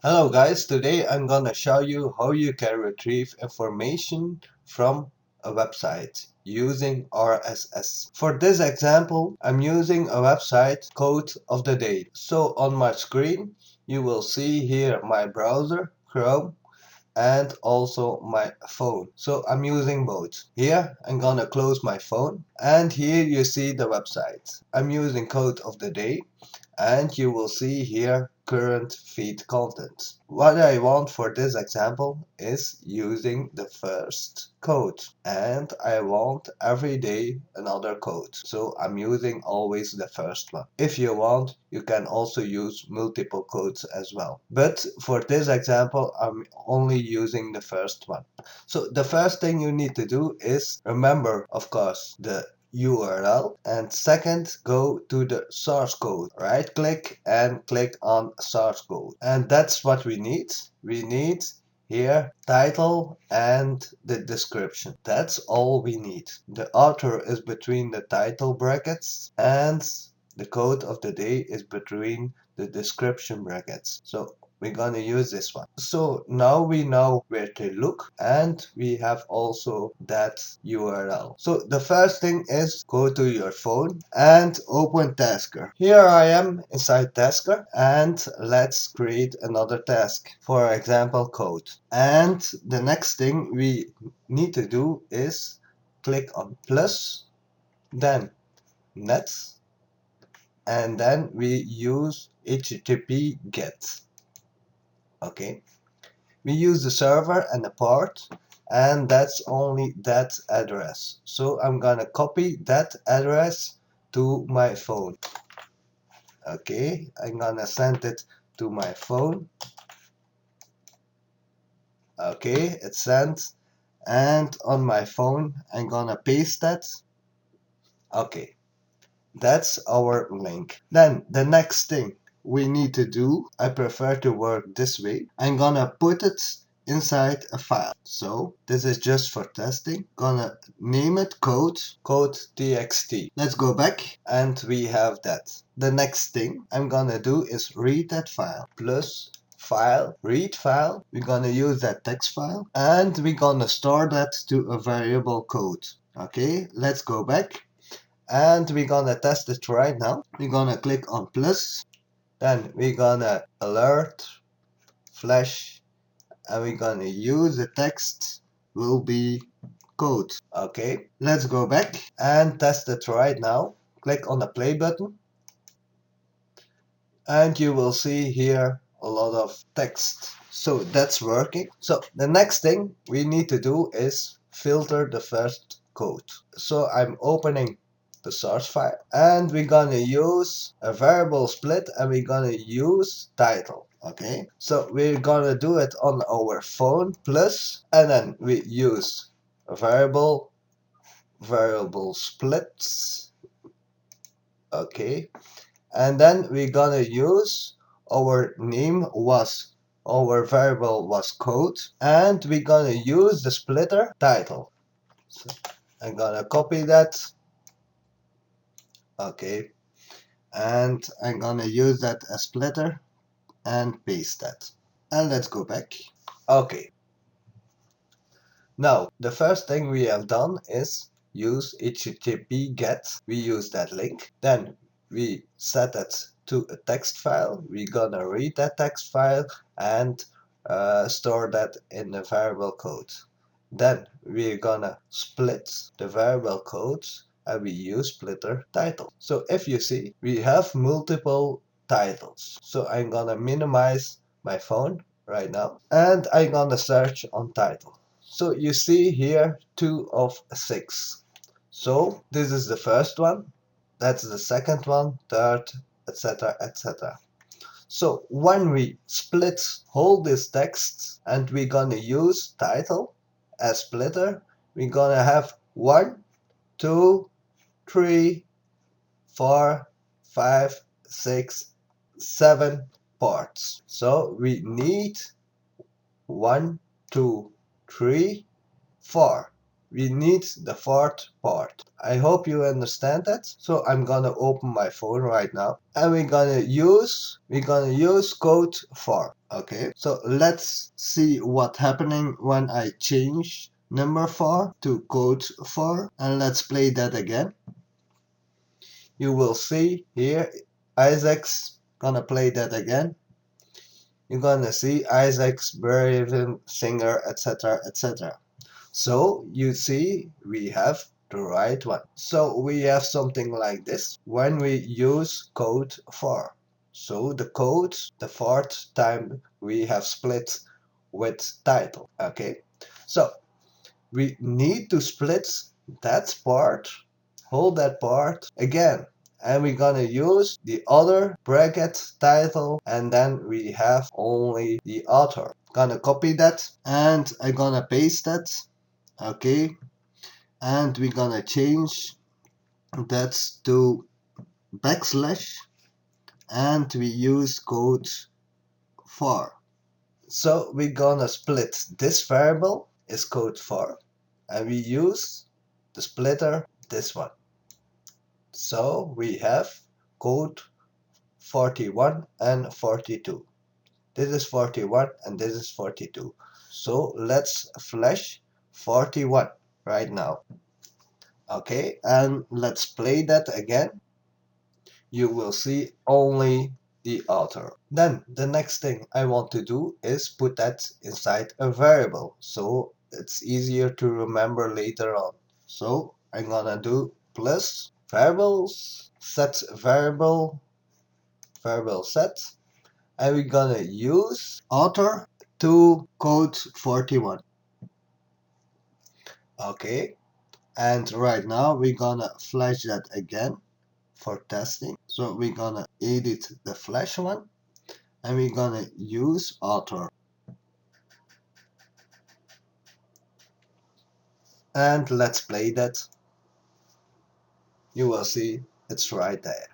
Hello guys, today I'm gonna show you how you can retrieve information from a website using RSS. For this example, I'm using a website Code of the Day. So on my screen, you will see here my browser, Chrome, and also my phone. So I'm using both. Here I'm gonna close my phone and here you see the website. I'm using Code of the Day and you will see here current feed content. What I want for this example is using the first code and I want every day another code. So I'm using always the first one. If you want, you can also use multiple codes as well. But for this example, I'm only using the first one. So the first thing you need to do is remember, of course, the URL, and second, go to the source code. Right click and click on source code, and that's what we need. We need here title and the description. That's all we need. The author is between the title brackets and the code of the day is between the description brackets. So we're gonna use this one. So now we know where to look and we have also that URL. So the first thing is go to your phone and open Tasker. Here I am inside Tasker and let's create another task. For example, code. And the next thing we need to do is click on plus, then net, and then we use HTTP GET. Okay, we use the server and the port, and that's only that address. So I'm gonna copy that address to my phone. Okay, I'm gonna send it to my phone. Okay, it's sent, and on my phone I'm gonna paste that. Okay, that's our link. Then the next thing we need to do, I prefer to work this way. I'm gonna put it inside a file. So this is just for testing. Gonna name it code.txt. Let's go back and we have that. The next thing I'm gonna do is read that file. Plus file, read file. We're gonna use that text file and we're gonna store that to a variable code. Okay, let's go back and we're gonna test it right now. We're gonna click on plus, then we're gonna alert, flash, and we're gonna use the text will be code. Okay, let's go back and test it right now. Click on the play button and you will see here a lot of text. So that's working. So the next thing we need to do is filter the first code. So I'm opening the source file and we're gonna use a variable split and we're gonna use title. Okay, so we're gonna do it on our phone plus, and then we use a variable splits. Okay, and then we're gonna use our name was our variable was code and we're gonna use the splitter title. So I'm gonna copy that. Okay, and I'm gonna use that as splitter and paste that, and let's go back. Okay, now the first thing we have done is use HTTP GET. We use that link, then we set that to a text file. We're gonna read that text file and store that in the variable code. Then we're gonna split the variable codes and we use splitter title. So if you see, we have multiple titles. So I'm gonna minimize my phone right now and I'm gonna search on title. So you see here 2 of 6. So this is the first one, that's the second one, third, etc, etc. So when we split all this text and we're gonna use title as splitter, we're gonna have 1, 2, 3, 4, 5, 6, 7 parts. So we need 1, 2, 3, 4. we need the fourth part. I hope you understand that. So I'm gonna open my phone right now and we're gonna use code for. Okay, so let's see what's happening when I change number 4 to code 4, and let's play that again. You will see here Isaac's gonna play that again. You're gonna see Isaac's Bereavement Singer, etc., etc. So you see we have the right one. So we have something like this when we use code for. So the code, the fourth time we have split with title. Okay, so we need to split that part, hold that part again, and we're gonna use the other bracket title, and then we have only the author. Gonna copy that and I'm gonna paste that. Okay, and we're gonna change that to backslash, and we use code for. So we're gonna split this variable is code for, and we use the splitter this one. So we have code 41 and 42. This is 41 and this is 42. So let's flash 41 right now. Okay, and let's play that again. You will see only the author. Then the next thing I want to do is put that inside a variable so it's easier to remember later on. So I'm gonna do plus variables set variable set, and we're gonna use author to code 41. Okay, and right now we're gonna flash that again for testing. So we're gonna edit the flash one and we're gonna use author. And let's play that. You will see it's right there.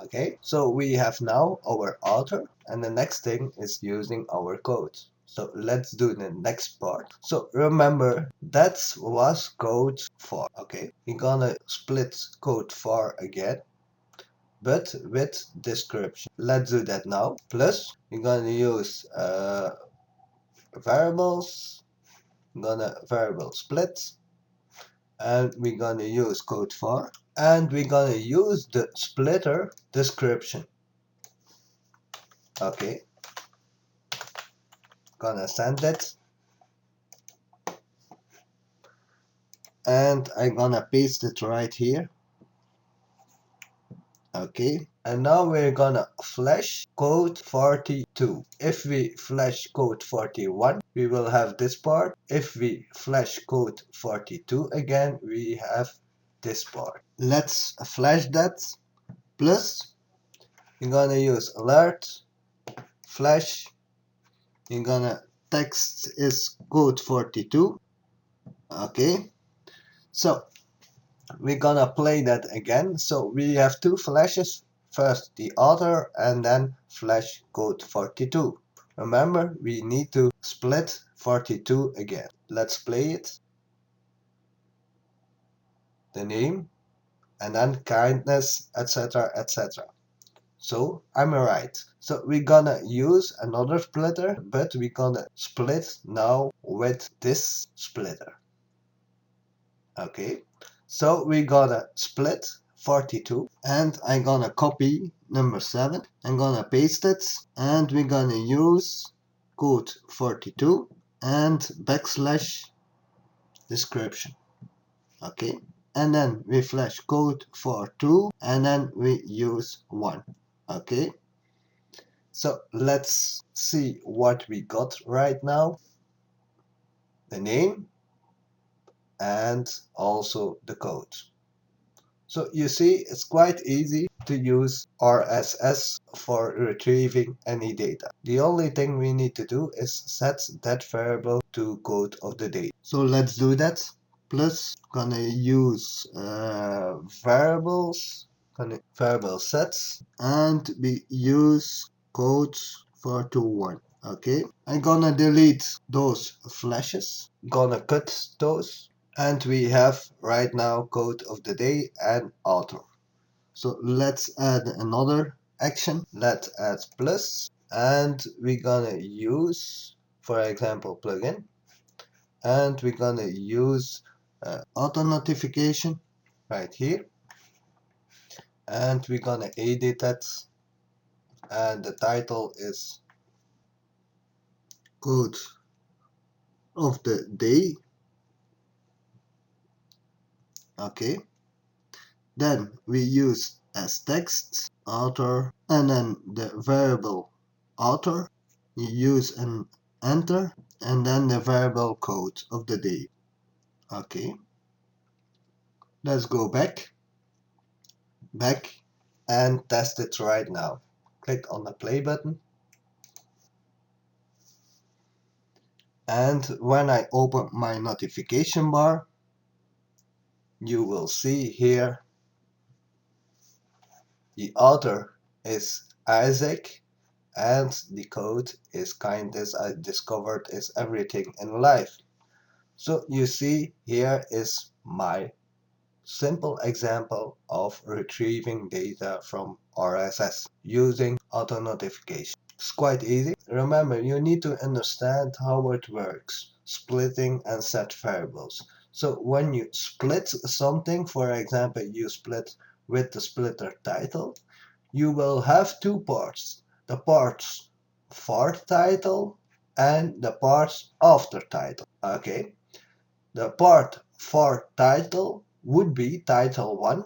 Okay, so we have now our author, and the next thing is using our code. So let's do the next part. So remember that was code for. Okay, we're gonna split code for again, but with description. Let's do that now. Plus, we're gonna use variables. I'm gonna variable split, and we're gonna use code for, and we're gonna use the splitter description. Okay, gonna send it, and I'm gonna paste it right here. Okay, and now we're gonna flash code 42. If we flash code 41, we will have this part. If we flash code 42 again, we have this part. Let's flash that. Plus, you're gonna use alert, flash, you're gonna text is code 42. Okay, so we're gonna play that again. So we have two flashes, first the author and then flash code 42. Remember, we need to split 42 again. Let's play it. The name and then kindness, etc., etc. So I'm right. So we're gonna use another splitter, but we're gonna split now with this splitter. Okay, so we're gonna split 42, and I'm gonna copy number 7. I'm gonna paste it, and we're gonna use code 42 and backslash description. Okay, and then we flash code 42, and then we use 1. Okay, so let's see what we got right now. The name and also the code. So you see, it's quite easy to use RSS for retrieving any data. The only thing we need to do is set that variable to code of the day. So let's do that. Plus, gonna use variables, variable sets, and we use codes 421. Okay, I'm gonna delete those flashes, gonna cut those, And we have right now code of the day and author. So let's add another action. Let's add plus, and we're gonna use, for example, plugin, and we're gonna use auto notification right here, and we're gonna edit it, and the title is code of the day. Okay, then we use as text author, and then the variable author, you use an enter, and then the variable code of the day. Okay, let's go back and test it right now. Click on the play button, and when I open my notification bar, you will see here the author is Isaac, and the code is kindness I discovered is everything in life. So you see, here is my simple example of retrieving data from RSS using auto notification. It's quite easy. Remember, you need to understand how it works, splitting and set variables. So when you split something, for example, you split with the splitter title, you will have two parts. The parts for title and the parts after title. Okay. The part for title would be title 1.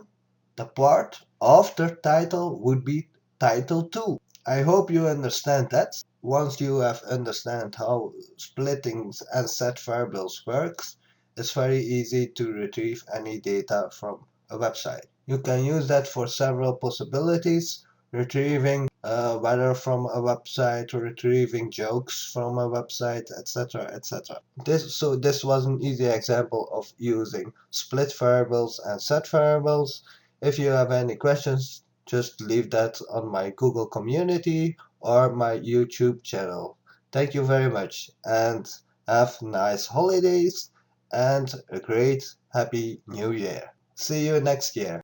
The part after title would be title 2. I hope you understand that. Once you have understand how splitting and set variables works, it's very easy to retrieve any data from a website. You can use that for several possibilities, retrieving weather from a website, retrieving jokes from a website, etc. etc. This was an easy example of using split variables and set variables. If you have any questions, just leave that on my Google community or my YouTube channel. Thank you very much, and have nice holidays and a great happy new year. See you next year.